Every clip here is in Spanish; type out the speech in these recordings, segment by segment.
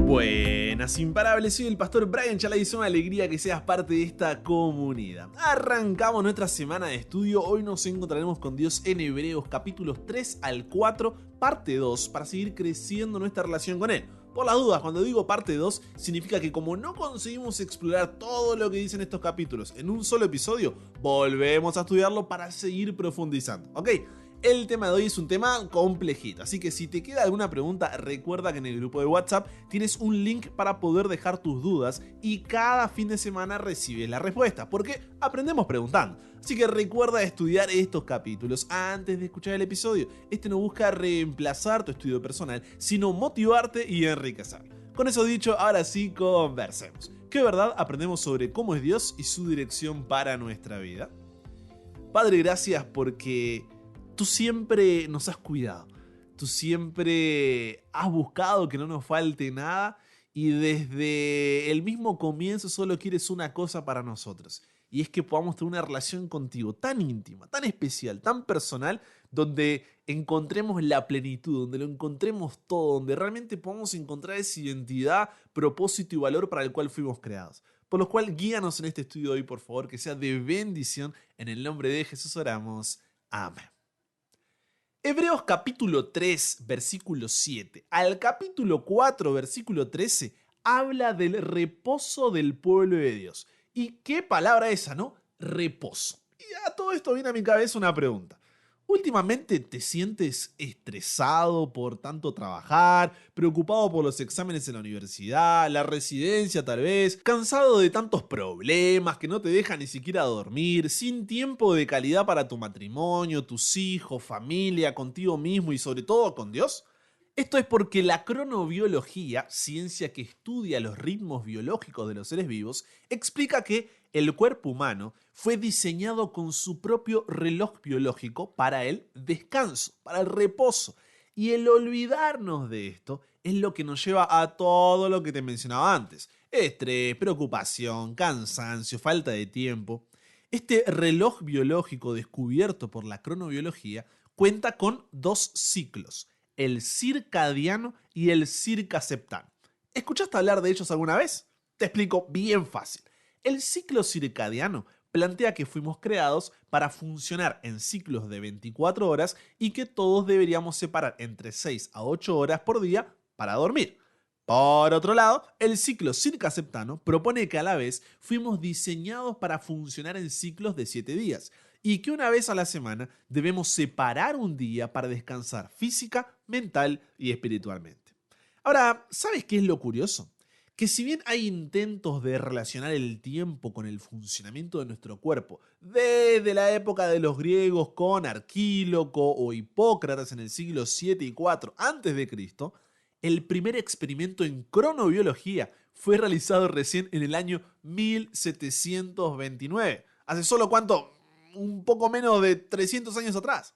Buenas imparables, soy el pastor Brian Chalai y es una alegría que seas parte de esta comunidad. Arrancamos nuestra semana de estudio. Hoy nos encontraremos con Dios en Hebreos capítulos 3 al 4, parte 2, para seguir creciendo nuestra relación con Él. Por las dudas, cuando digo parte 2, significa que como no conseguimos explorar todo lo que dicen estos capítulos en un solo episodio, volvemos a estudiarlo para seguir profundizando, ¿ok? El tema de hoy es un tema complejito, así que si te queda alguna pregunta, recuerda que en el grupo de WhatsApp tienes un link para poder dejar tus dudas y cada fin de semana recibes la respuesta, porque aprendemos preguntando. Así que recuerda estudiar estos capítulos antes de escuchar el episodio. Este no busca reemplazar tu estudio personal, sino motivarte y enriquecerlo. Con eso dicho, ahora sí conversemos. ¿Qué verdad aprendemos sobre cómo es Dios y su dirección para nuestra vida? Padre, gracias porque tú siempre nos has cuidado, tú siempre has buscado que no nos falte nada y desde el mismo comienzo solo quieres una cosa para nosotros. Y es que podamos tener una relación contigo tan íntima, tan especial, tan personal, donde encontremos la plenitud, donde lo encontremos todo, donde realmente podamos encontrar esa identidad, propósito y valor para el cual fuimos creados. Por lo cual, guíanos en este estudio de hoy, por favor, que sea de bendición. En el nombre de Jesús oramos. Amén. Hebreos capítulo 3, versículo 7 al capítulo 4, versículo 13, habla del reposo del pueblo de Dios. ¿Y qué palabra esa, no? Reposo. Y a todo esto viene a mi cabeza una pregunta. ¿Últimamente te sientes estresado por tanto trabajar, preocupado por los exámenes en la universidad, la residencia tal vez, cansado de tantos problemas que no te dejan ni siquiera dormir, sin tiempo de calidad para tu matrimonio, tus hijos, familia, contigo mismo y sobre todo con Dios? Esto es porque la cronobiología, ciencia que estudia los ritmos biológicos de los seres vivos, explica que el cuerpo humano fue diseñado con su propio reloj biológico para el descanso, para el reposo. Y el olvidarnos de esto es lo que nos lleva a todo lo que te mencionaba antes. Estrés, preocupación, cansancio, falta de tiempo. Este reloj biológico descubierto por la cronobiología cuenta con dos ciclos: el circadiano y el circaseptano. ¿Escuchaste hablar de ellos alguna vez? Te explico bien fácil. El ciclo circadiano plantea que fuimos creados para funcionar en ciclos de 24 horas y que todos deberíamos separar entre 6 a 8 horas por día para dormir. Por otro lado, el ciclo circaseptano propone que a la vez fuimos diseñados para funcionar en ciclos de 7 días y que una vez a la semana debemos separar un día para descansar física, mental y espiritualmente. Ahora, ¿sabes qué es lo curioso? Que si bien hay intentos de relacionar el tiempo con el funcionamiento de nuestro cuerpo, desde la época de los griegos con Arquíloco o Hipócrates en el siglo 7 y 4 a.C., el primer experimento en cronobiología fue realizado recién en el año 1729. ¿Hace solo cuánto? Un poco menos de 300 años atrás.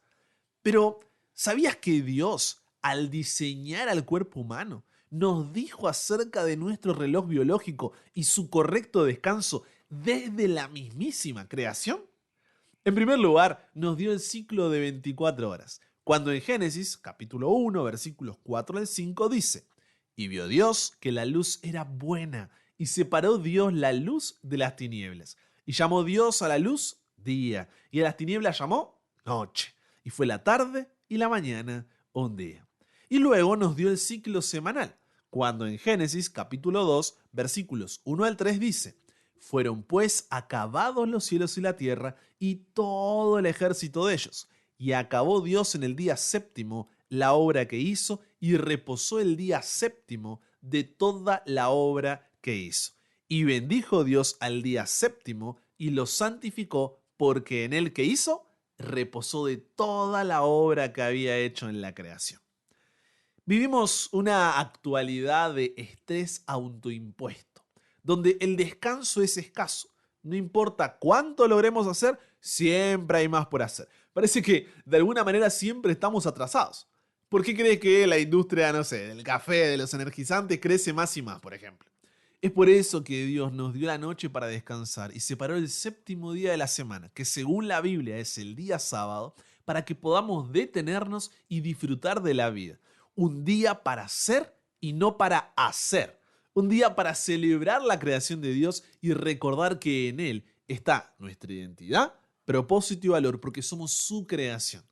Pero, ¿sabías que Dios, al diseñar al cuerpo humano, nos dijo acerca de nuestro reloj biológico y su correcto descanso desde la mismísima creación? En primer lugar, nos dio el ciclo de 24 horas, cuando en Génesis, capítulo 1, versículos 4 al 5, dice: «Y vio Dios que la luz era buena, y separó Dios la luz de las tinieblas. Y llamó Dios a la luz día, y a las tinieblas llamó noche. Y fue la tarde y la mañana un día». Y luego nos dio el ciclo semanal, cuando en Génesis capítulo 2, versículos 1 al 3 dice: «Fueron pues acabados los cielos y la tierra y todo el ejército de ellos. Y acabó Dios en el día séptimo la obra que hizo y reposó el día séptimo de toda la obra que hizo. Y bendijo Dios al día séptimo y lo santificó, porque en él que hizo reposó de toda la obra que había hecho en la creación». Vivimos una actualidad de estrés autoimpuesto, donde el descanso es escaso. No importa cuánto logremos hacer, siempre hay más por hacer. Parece que de alguna manera siempre estamos atrasados. ¿Por qué crees que la industria, no sé, del café, de los energizantes crece más y más, por ejemplo? Es por eso que Dios nos dio la noche para descansar y separó el séptimo día de la semana, que según la Biblia es el día sábado, para que podamos detenernos y disfrutar de la vida. Un día para ser y no para hacer. Un día para celebrar la creación de Dios y recordar que en Él está nuestra identidad, propósito y valor, porque somos su creación.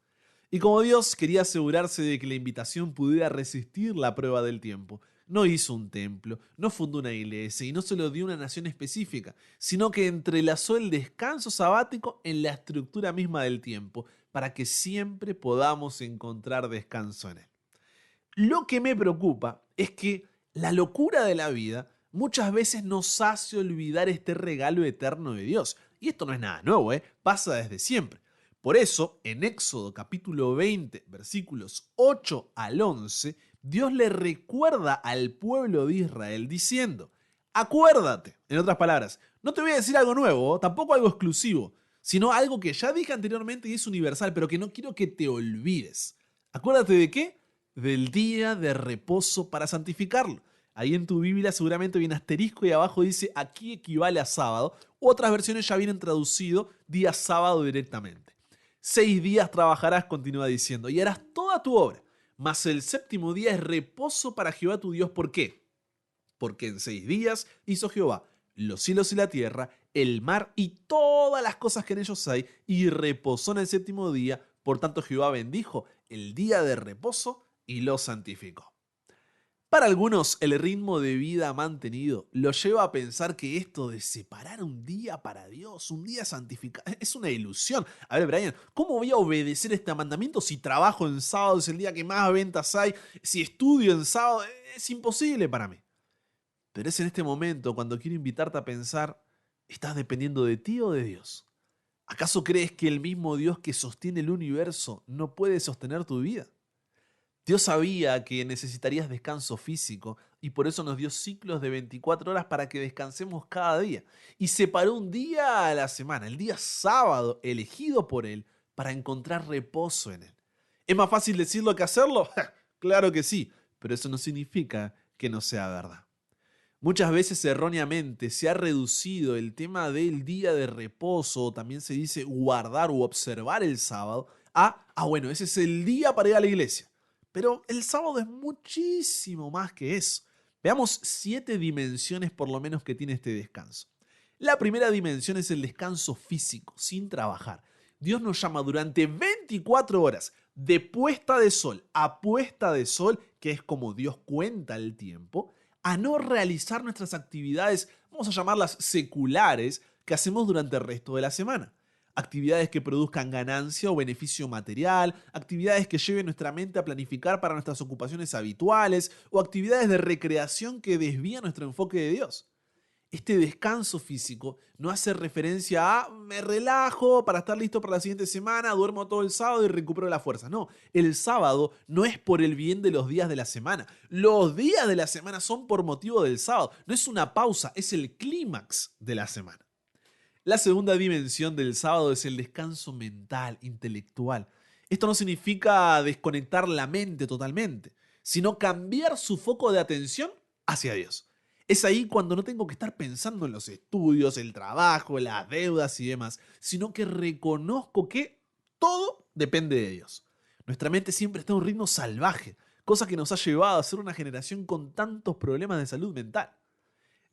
Y como Dios quería asegurarse de que la invitación pudiera resistir la prueba del tiempo, no hizo un templo, no fundó una iglesia y no se lo dio a una nación específica, sino que entrelazó el descanso sabático en la estructura misma del tiempo, para que siempre podamos encontrar descanso en Él. Lo que me preocupa es que la locura de la vida muchas veces nos hace olvidar este regalo eterno de Dios. Y esto no es nada nuevo, pasa desde siempre. Por eso, en Éxodo capítulo 20, versículos 8 al 11, Dios le recuerda al pueblo de Israel diciendo: acuérdate, en otras palabras, no te voy a decir algo nuevo, tampoco algo exclusivo, sino algo que ya dije anteriormente y es universal, pero que no quiero que te olvides. Acuérdate de qué: del día de reposo para santificarlo. Ahí en tu Biblia seguramente viene asterisco y abajo dice aquí equivale a sábado. Otras versiones ya vienen traducido día sábado directamente. 6 días trabajarás, continúa diciendo, y harás toda tu obra. Mas el séptimo día es reposo para Jehová tu Dios. ¿Por qué? Porque en 6 días hizo Jehová los cielos y la tierra, el mar y todas las cosas que en ellos hay, y reposó en el séptimo día. Por tanto Jehová bendijo el día de reposo y lo santificó. Para algunos, el ritmo de vida mantenido los lleva a pensar que esto de separar un día para Dios, un día santificado, es una ilusión. A ver, Brian, ¿cómo voy a obedecer este mandamiento si trabajo en sábado, es el día que más ventas hay? Si estudio en sábado, es imposible para mí. Pero es en este momento cuando quiero invitarte a pensar: ¿estás dependiendo de ti o de Dios? ¿Acaso crees que el mismo Dios que sostiene el universo no puede sostener tu vida? Dios sabía que necesitarías descanso físico y por eso nos dio ciclos de 24 horas para que descansemos cada día. Y separó un día a la semana, el día sábado, elegido por Él, para encontrar reposo en Él. ¿Es más fácil decirlo que hacerlo? Claro que sí, pero eso no significa que no sea verdad. Muchas veces erróneamente se ha reducido el tema del día de reposo, o también se dice guardar u observar el sábado, bueno, ese es el día para ir a la iglesia. Pero el sábado es muchísimo más que eso. Veamos 7 dimensiones por lo menos que tiene este descanso. La primera dimensión es el descanso físico, sin trabajar. Dios nos llama durante 24 horas, de puesta de sol a puesta de sol, que es como Dios cuenta el tiempo, a no realizar nuestras actividades, vamos a llamarlas seculares, que hacemos durante el resto de la semana. Actividades que produzcan ganancia o beneficio material, actividades que lleven nuestra mente a planificar para nuestras ocupaciones habituales o actividades de recreación que desvían nuestro enfoque de Dios. Este descanso físico no hace referencia a me relajo para estar listo para la siguiente semana, duermo todo el sábado y recupero la fuerza. No, el sábado no es por el bien de los días de la semana. Los días de la semana son por motivo del sábado. No es una pausa, es el clímax de la semana. La segunda dimensión del sábado es el descanso mental, intelectual. Esto no significa desconectar la mente totalmente, sino cambiar su foco de atención hacia Dios. Es ahí cuando no tengo que estar pensando en los estudios, el trabajo, las deudas y demás, sino que reconozco que todo depende de Dios. Nuestra mente siempre está a un ritmo salvaje, cosa que nos ha llevado a ser una generación con tantos problemas de salud mental.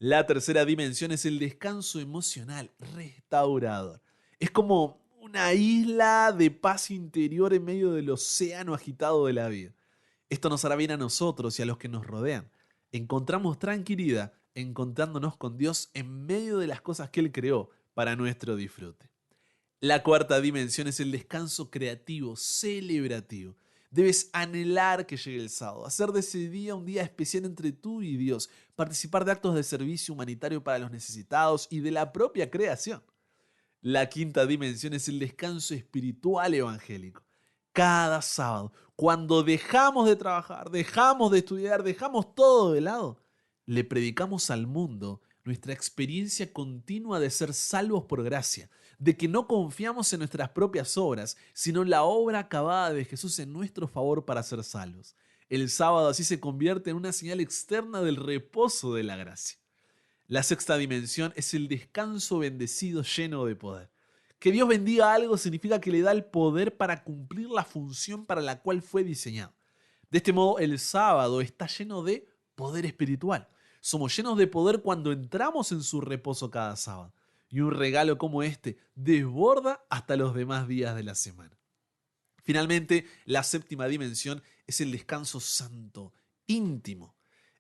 La tercera dimensión es el descanso emocional restaurador. Es como una isla de paz interior en medio del océano agitado de la vida. Esto nos hará bien a nosotros y a los que nos rodean. Encontramos tranquilidad encontrándonos con Dios en medio de las cosas que Él creó para nuestro disfrute. La cuarta dimensión es el descanso creativo, celebrativo. Debes anhelar que llegue el sábado, hacer de ese día un día especial entre tú y Dios, participar de actos de servicio humanitario para los necesitados y de la propia creación. La quinta dimensión es el descanso espiritual evangélico. Cada sábado, cuando dejamos de trabajar, dejamos de estudiar, dejamos todo de lado, le predicamos al mundo nuestra experiencia continua de ser salvos por gracia, de que no confiamos en nuestras propias obras, sino en la obra acabada de Jesús en nuestro favor para ser salvos. El sábado así se convierte en una señal externa del reposo de la gracia. La sexta dimensión es el descanso bendecido lleno de poder. Que Dios bendiga algo significa que le da el poder para cumplir la función para la cual fue diseñado. De este modo, el sábado está lleno de poder espiritual. Somos llenos de poder cuando entramos en su reposo cada sábado. Y un regalo como este desborda hasta los demás días de la semana. Finalmente, la séptima dimensión es el descanso santo, íntimo.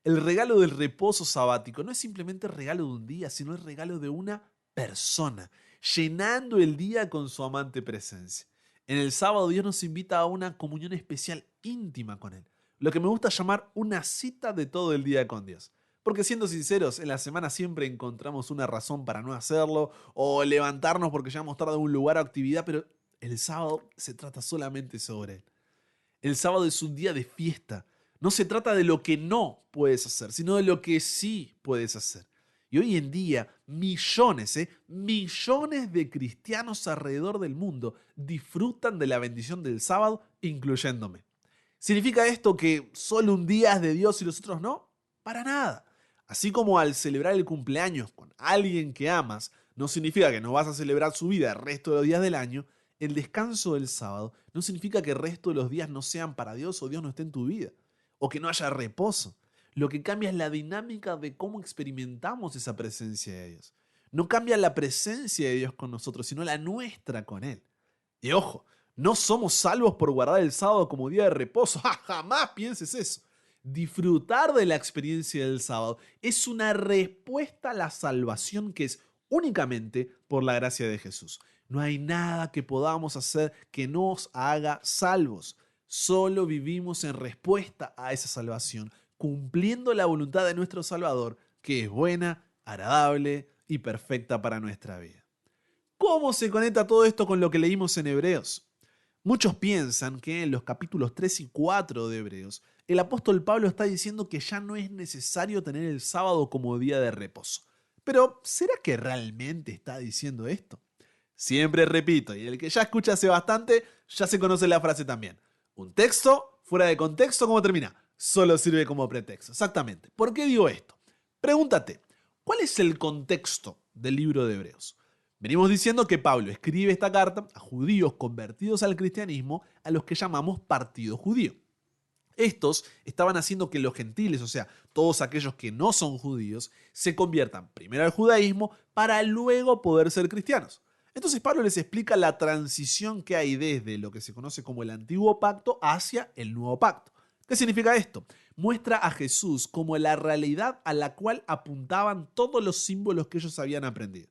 El regalo del reposo sabático no es simplemente el regalo de un día, sino el regalo de una persona, llenando el día con su amante presencia. En el sábado Dios nos invita a una comunión especial íntima con Él, lo que me gusta llamar una cita de todo el día con Dios. Porque siendo sinceros, en la semana siempre encontramos una razón para no hacerlo o levantarnos porque llegamos tarde a un lugar o actividad, pero el sábado se trata solamente sobre Él. El sábado es un día de fiesta. No se trata de lo que no puedes hacer, sino de lo que sí puedes hacer. Y hoy en día, millones de cristianos alrededor del mundo disfrutan de la bendición del sábado, incluyéndome. ¿Significa esto que solo un día es de Dios y los otros no? Para nada. Así como al celebrar el cumpleaños con alguien que amas, no significa que no vas a celebrar su vida el resto de los días del año, el descanso del sábado no significa que el resto de los días no sean para Dios o Dios no esté en tu vida, o que no haya reposo. Lo que cambia es la dinámica de cómo experimentamos esa presencia de Dios. No cambia la presencia de Dios con nosotros, sino la nuestra con Él. Y ojo, no somos salvos por guardar el sábado como día de reposo. Jamás pienses eso. Disfrutar de la experiencia del sábado es una respuesta a la salvación que es únicamente por la gracia de Jesús. No hay nada que podamos hacer que nos haga salvos. Solo vivimos en respuesta a esa salvación, cumpliendo la voluntad de nuestro Salvador, que es buena, agradable y perfecta para nuestra vida. ¿Cómo se conecta todo esto con lo que leímos en Hebreos? Muchos piensan que en los capítulos 3 y 4 de Hebreos, el apóstol Pablo está diciendo que ya no es necesario tener el sábado como día de reposo. Pero, ¿será que realmente está diciendo esto? Siempre repito, y el que ya escucha hace bastante, ya se conoce la frase también. Un texto, fuera de contexto, ¿cómo termina? Solo sirve como pretexto. Exactamente. ¿Por qué digo esto? Pregúntate, ¿cuál es el contexto del libro de Hebreos? Venimos diciendo que Pablo escribe esta carta a judíos convertidos al cristianismo, a los que llamamos partido judío. Estos estaban haciendo que los gentiles, o sea, todos aquellos que no son judíos, se conviertan primero al judaísmo para luego poder ser cristianos. Entonces Pablo les explica la transición que hay desde lo que se conoce como el antiguo pacto hacia el nuevo pacto. ¿Qué significa esto? Muestra a Jesús como la realidad a la cual apuntaban todos los símbolos que ellos habían aprendido.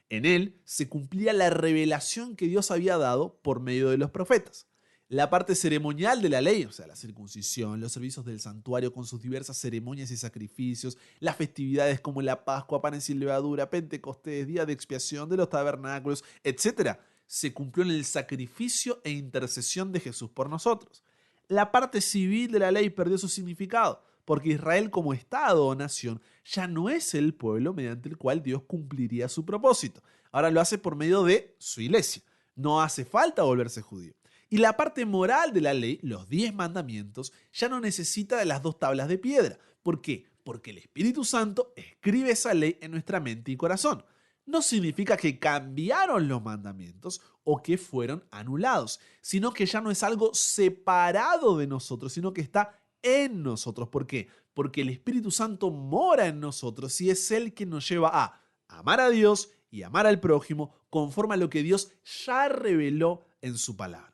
En él se cumplía la revelación que Dios había dado por medio de los profetas. La parte ceremonial de la ley, o sea, la circuncisión, los servicios del santuario con sus diversas ceremonias y sacrificios, las festividades como la Pascua, panes sin levadura, Pentecostés, Día de Expiación, de los tabernáculos, etc., se cumplió en el sacrificio e intercesión de Jesús por nosotros. La parte civil de la ley perdió su significado, porque Israel como Estado o nación ya no es el pueblo mediante el cual Dios cumpliría su propósito. Ahora lo hace por medio de su iglesia. No hace falta volverse judío. Y la parte moral de la ley, los 10 mandamientos, ya no necesita de las 2 tablas de piedra. ¿Por qué? Porque el Espíritu Santo escribe esa ley en nuestra mente y corazón. No significa que cambiaron los mandamientos o que fueron anulados, sino que ya no es algo separado de nosotros, sino que está en nosotros. ¿Por qué? Porque el Espíritu Santo mora en nosotros y es Él quien nos lleva a amar a Dios y amar al prójimo conforme a lo que Dios ya reveló en su palabra.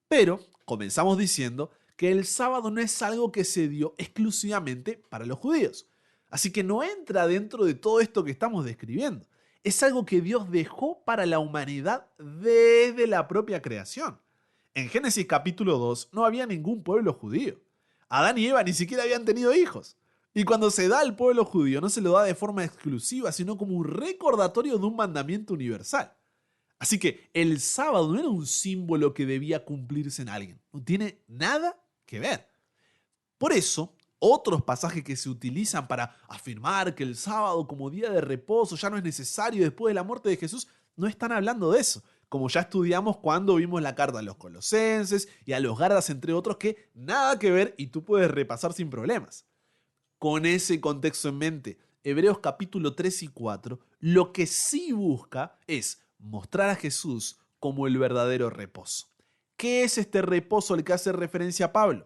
Pero comenzamos diciendo que el sábado no es algo que se dio exclusivamente para los judíos. Así que no entra dentro de todo esto que estamos describiendo. Es algo que Dios dejó para la humanidad desde la propia creación. En Génesis capítulo 2 no había ningún pueblo judío. Adán y Eva ni siquiera habían tenido hijos. Y cuando se da al pueblo judío no se lo da de forma exclusiva, sino como un recordatorio de un mandamiento universal. Así que el sábado no era un símbolo que debía cumplirse en alguien. No tiene nada que ver. Por eso, otros pasajes que se utilizan para afirmar que el sábado como día de reposo ya no es necesario después de la muerte de Jesús, no están hablando de eso. Como ya estudiamos cuando vimos la carta a los Colosenses y a los Gálatas, entre otros, que nada que ver y tú puedes repasar sin problemas. Con ese contexto en mente, Hebreos capítulo 3 y 4, lo que sí busca es mostrar a Jesús como el verdadero reposo. ¿Qué es este reposo al que hace referencia Pablo?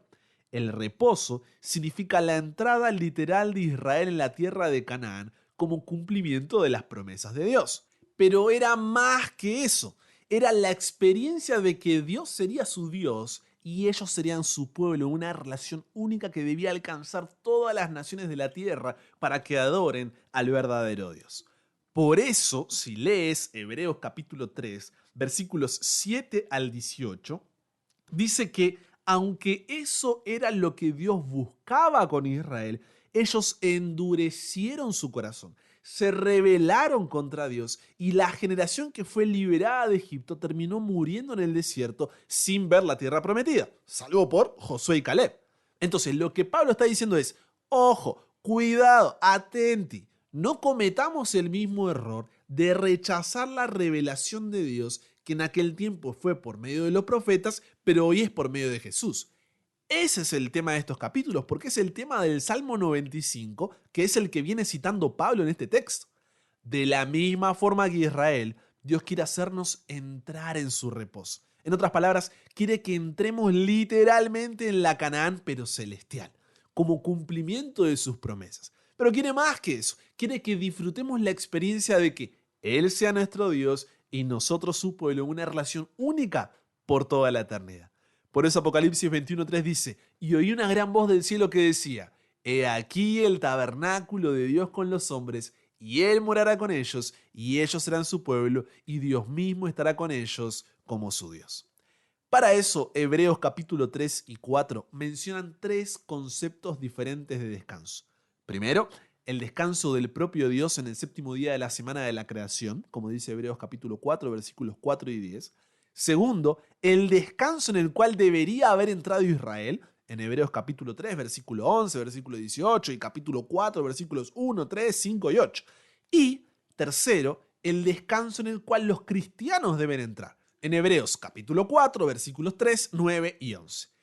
El reposo significa la entrada literal de Israel en la tierra de Canaán como cumplimiento de las promesas de Dios. Pero era más que eso. Era la experiencia de que Dios sería su Dios y ellos serían su pueblo, una relación única que debía alcanzar todas las naciones de la tierra para que adoren al verdadero Dios. Por eso, si lees Hebreos capítulo 3, versículos 7 al 18, dice que aunque eso era lo que Dios buscaba con Israel, ellos endurecieron su corazón, se rebelaron contra Dios y la generación que fue liberada de Egipto terminó muriendo en el desierto sin ver la tierra prometida, salvo por Josué y Caleb. Entonces, lo que Pablo está diciendo es, ojo, cuidado, atenti, no cometamos el mismo error de rechazar la revelación de Dios que en aquel tiempo fue por medio de los profetas, pero hoy es por medio de Jesús. Ese es el tema de estos capítulos, porque es el tema del Salmo 95, que es el que viene citando Pablo en este texto. De la misma forma que Israel, Dios quiere hacernos entrar en su reposo. En otras palabras, quiere que entremos literalmente en la Canaán, pero celestial, como cumplimiento de sus promesas. Pero quiere más que eso, quiere que disfrutemos la experiencia de que Él sea nuestro Dios y nosotros su pueblo en una relación única por toda la eternidad. Por eso Apocalipsis 21:3 dice, y oí una gran voz del cielo que decía, he aquí el tabernáculo de Dios con los hombres, y Él morará con ellos, y ellos serán su pueblo, y Dios mismo estará con ellos como su Dios. Para eso, Hebreos capítulo 3 y 4 mencionan tres conceptos diferentes de descanso. Primero, el descanso del propio Dios en el séptimo día de la semana de la creación, como dice Hebreos capítulo 4, versículos 4 y 10. Segundo, el descanso en el cual debería haber entrado Israel, en Hebreos capítulo 3, versículo 11, versículo 18 y capítulo 4, versículos 1, 3, 5 y 8. Y tercero, el descanso en el cual los cristianos deben entrar, en Hebreos capítulo 4, versículos 3, 9 y 11.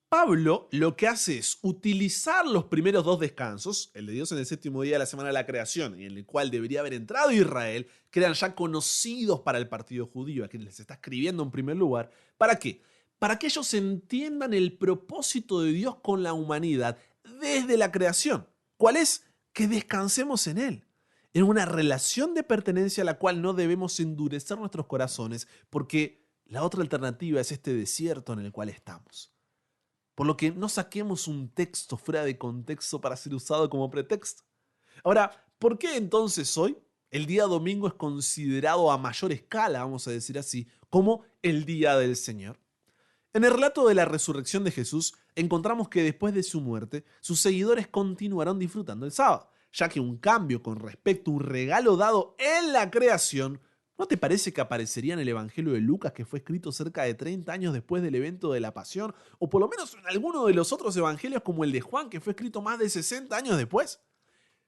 Pablo lo que hace es utilizar los primeros dos descansos, el de Dios en el séptimo día de la semana de la creación y en el cual debería haber entrado Israel, que eran ya conocidos para el partido judío, a quienes les está escribiendo en primer lugar. ¿Para qué? Para que ellos entiendan el propósito de Dios con la humanidad desde la creación. ¿Cuál es? Que descansemos en Él, en una relación de pertenencia a la cual no debemos endurecer nuestros corazones, porque la otra alternativa es este desierto en el cual estamos. Por lo que no saquemos un texto fuera de contexto para ser usado como pretexto. Ahora, ¿por qué entonces hoy el día domingo es considerado a mayor escala, vamos a decir así, como el día del Señor? En el relato de la resurrección de Jesús, encontramos que después de su muerte, sus seguidores continuaron disfrutando el sábado, ya que un cambio con respecto a un regalo dado en la creación, ¿no te parece que aparecería en el Evangelio de Lucas, que fue escrito cerca de 30 años después del evento de la Pasión? O por lo menos en alguno de los otros evangelios como el de Juan, que fue escrito más de 60 años después.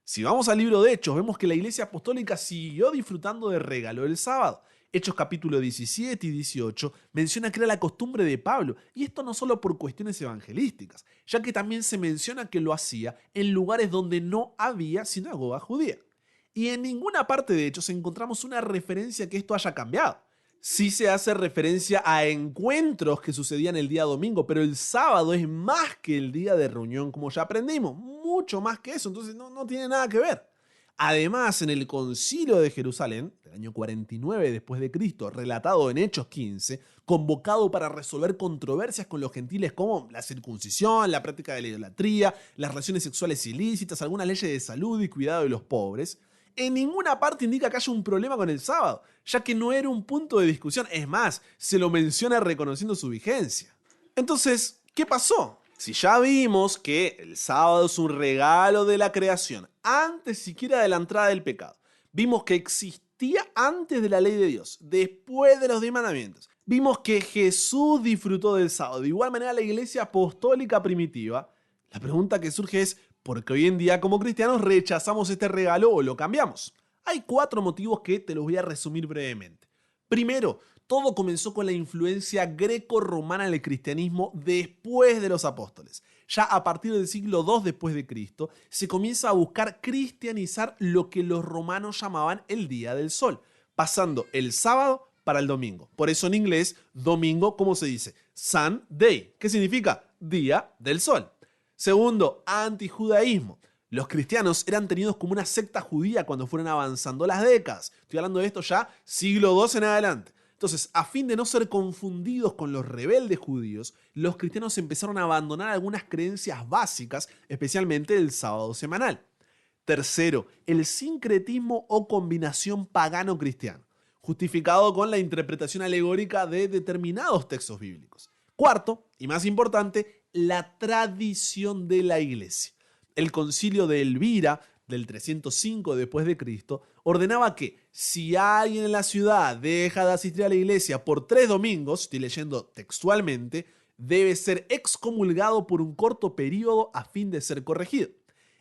Si vamos al libro de Hechos, vemos que la Iglesia Apostólica siguió disfrutando del regalo del sábado. Hechos capítulo 17 y 18 menciona que era la costumbre de Pablo, y esto no solo por cuestiones evangelísticas, ya que también se menciona que lo hacía en lugares donde no había sinagoga judía. Y en ninguna parte de Hechos encontramos una referencia a que esto haya cambiado. Sí se hace referencia a encuentros que sucedían el día domingo, pero el sábado es más que el día de reunión, como ya aprendimos, mucho más que eso, entonces no tiene nada que ver. Además, en el Concilio de Jerusalén, del año 49 después de Cristo, relatado en Hechos 15, convocado para resolver controversias con los gentiles como la circuncisión, la práctica de la idolatría, las relaciones sexuales ilícitas, algunas leyes de salud y cuidado de los pobres, en ninguna parte indica que haya un problema con el sábado, ya que no era un punto de discusión. Es más, se lo menciona reconociendo su vigencia. Entonces, ¿qué pasó? Si ya vimos que el sábado es un regalo de la creación, antes siquiera de la entrada del pecado, vimos que existía antes de la ley de Dios, después de los 10 mandamientos, vimos que Jesús disfrutó del sábado, de igual manera la iglesia apostólica primitiva, la pregunta que surge es, ¿por qué hoy en día como cristianos rechazamos este regalo o lo cambiamos? Hay 4 motivos que te los voy a resumir brevemente. Primero, todo comenzó con la influencia greco-romana en el cristianismo después de los apóstoles. Ya a partir del siglo II después de Cristo, se comienza a buscar cristianizar lo que los romanos llamaban el Día del Sol, pasando el sábado para el domingo. Por eso en inglés, domingo, ¿cómo se dice? Sunday, ¿qué significa? Día del Sol. Segundo, antijudaísmo. Los cristianos eran tenidos como una secta judía cuando fueron avanzando las décadas. Estoy hablando de esto ya siglo II en adelante. Entonces, a fin de no ser confundidos con los rebeldes judíos, los cristianos empezaron a abandonar algunas creencias básicas, especialmente el sábado semanal. Tercero, el sincretismo o combinación pagano-cristiano, justificado con la interpretación alegórica de determinados textos bíblicos. Cuarto, y más importante, la tradición de la iglesia. El concilio de Elvira, del 305 después de Cristo, ordenaba que si alguien en la ciudad deja de asistir a la iglesia por 3 domingos, estoy leyendo textualmente, debe ser excomulgado por un corto periodo a fin de ser corregido.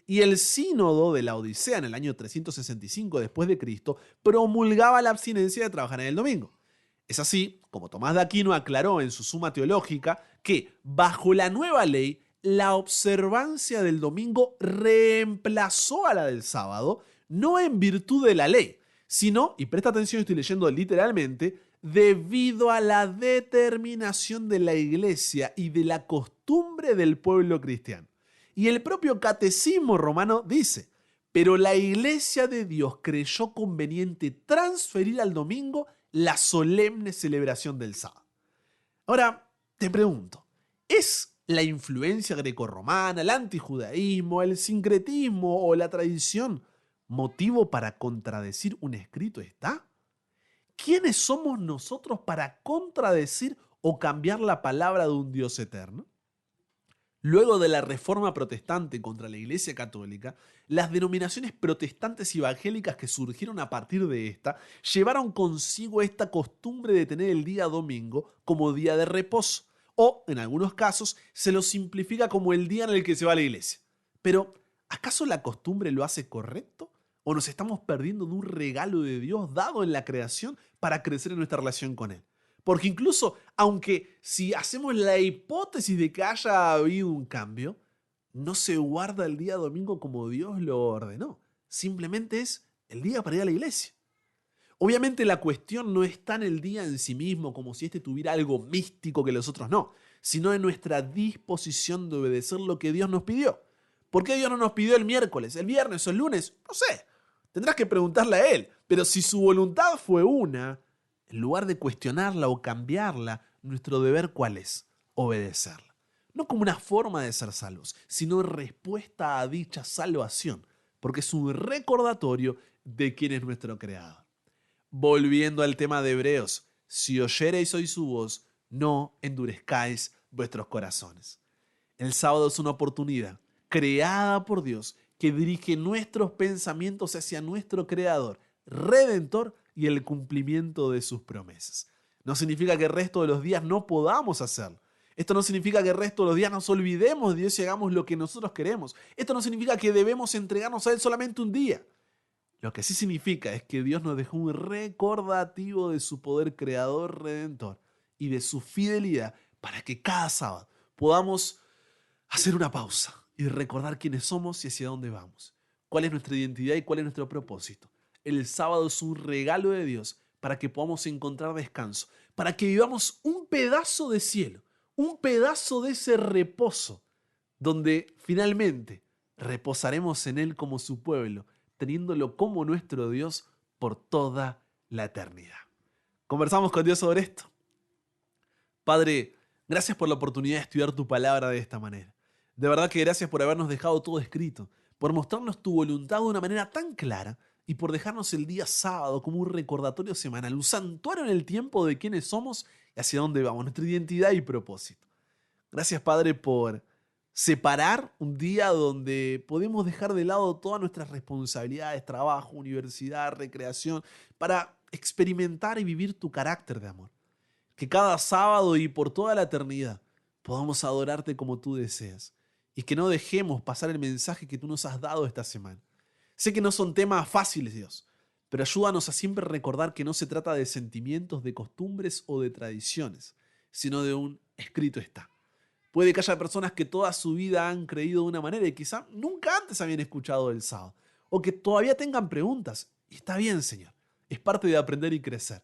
Y el sínodo de la Odisea en el año 365 después de Cristo promulgaba la abstinencia de trabajar en el domingo. Es así, como Tomás de Aquino aclaró en su Suma Teológica, que bajo la nueva ley, la observancia del domingo reemplazó a la del sábado, no en virtud de la ley, sino, y presta atención, estoy leyendo literalmente, debido a la determinación de la iglesia y de la costumbre del pueblo cristiano. Y el propio catecismo romano dice, pero la iglesia de Dios creyó conveniente transferir al domingo la solemne celebración del sábado. Ahora, te pregunto, ¿es la influencia grecorromana, el antijudaísmo, el sincretismo o la tradición motivo para contradecir un escrito está? ¿Quiénes somos nosotros para contradecir o cambiar la palabra de un Dios eterno? Luego de la Reforma Protestante contra la Iglesia Católica, las denominaciones protestantes y evangélicas que surgieron a partir de esta llevaron consigo esta costumbre de tener el día domingo como día de reposo, o, en algunos casos, se lo simplifica como el día en el que se va a la iglesia. Pero, ¿acaso la costumbre lo hace correcto? ¿O nos estamos perdiendo de un regalo de Dios dado en la creación para crecer en nuestra relación con Él? Porque incluso, aunque si hacemos la hipótesis de que haya habido un cambio, no se guarda el día domingo como Dios lo ordenó. Simplemente es el día para ir a la iglesia. Obviamente la cuestión no está en el día en sí mismo, como si este tuviera algo místico que los otros no, sino en nuestra disposición de obedecer lo que Dios nos pidió. ¿Por qué Dios no nos pidió el miércoles, el viernes o el lunes? No sé, tendrás que preguntarle a Él. Pero si su voluntad fue una, en lugar de cuestionarla o cambiarla, nuestro deber ¿cuál es? Obedecerla. No como una forma de ser salvos, sino en respuesta a dicha salvación, porque es un recordatorio de quién es nuestro Creador. Volviendo al tema de Hebreos, si oyereis hoy su voz, no endurezcáis vuestros corazones. El sábado es una oportunidad creada por Dios que dirige nuestros pensamientos hacia nuestro Creador, Redentor y el cumplimiento de sus promesas. No significa que el resto de los días no podamos hacerlo. Esto no significa que el resto de los días nos olvidemos de Dios y hagamos lo que nosotros queremos. Esto no significa que debemos entregarnos a Él solamente un día. Lo que sí significa es que Dios nos dejó un recordativo de su poder creador redentor y de su fidelidad para que cada sábado podamos hacer una pausa y recordar quiénes somos y hacia dónde vamos. Cuál es nuestra identidad y cuál es nuestro propósito. El sábado es un regalo de Dios para que podamos encontrar descanso, para que vivamos un pedazo de cielo, un pedazo de ese reposo, donde finalmente reposaremos en Él como su pueblo, teniéndolo como nuestro Dios por toda la eternidad. Conversamos con Dios sobre esto. Padre, gracias por la oportunidad de estudiar tu palabra de esta manera. De verdad que gracias por habernos dejado todo escrito, por mostrarnos tu voluntad de una manera tan clara y por dejarnos el día sábado como un recordatorio semanal, un santuario en el tiempo de quiénes somos y hacia dónde vamos, nuestra identidad y propósito. Gracias, Padre, por separar un día donde podemos dejar de lado todas nuestras responsabilidades, trabajo, universidad, recreación, para experimentar y vivir tu carácter de amor. Que cada sábado y por toda la eternidad podamos adorarte como tú deseas y que no dejemos pasar el mensaje que tú nos has dado esta semana. Sé que no son temas fáciles, Dios, pero ayúdanos a siempre recordar que no se trata de sentimientos, de costumbres o de tradiciones, sino de un escrito está. Puede que haya personas que toda su vida han creído de una manera y quizá nunca antes habían escuchado del sábado, o que todavía tengan preguntas. Y está bien, Señor, es parte de aprender y crecer.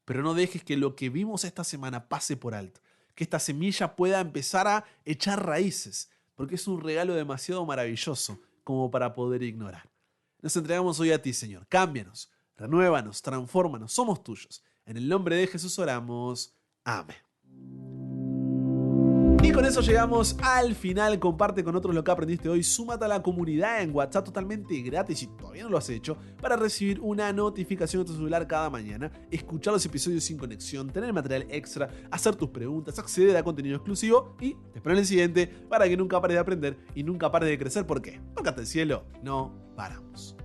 Pero no dejes que lo que vimos esta semana pase por alto, que esta semilla pueda empezar a echar raíces porque es un regalo demasiado maravilloso como para poder ignorar. Nos entregamos hoy a ti, Señor. Cámbianos, renuévanos, transfórmanos, somos tuyos. En el nombre de Jesús oramos. Amén. Y con eso llegamos al final. Comparte con otros lo que aprendiste hoy. Súmate a la comunidad en WhatsApp totalmente gratis si todavía no lo has hecho, para recibir una notificación de tu celular cada mañana, escuchar los episodios sin conexión, tener material extra, hacer tus preguntas, acceder a contenido exclusivo y te espero en el siguiente para que nunca pares de aprender y nunca pares de crecer. ¿Por qué? Porque hasta el cielo no paramos.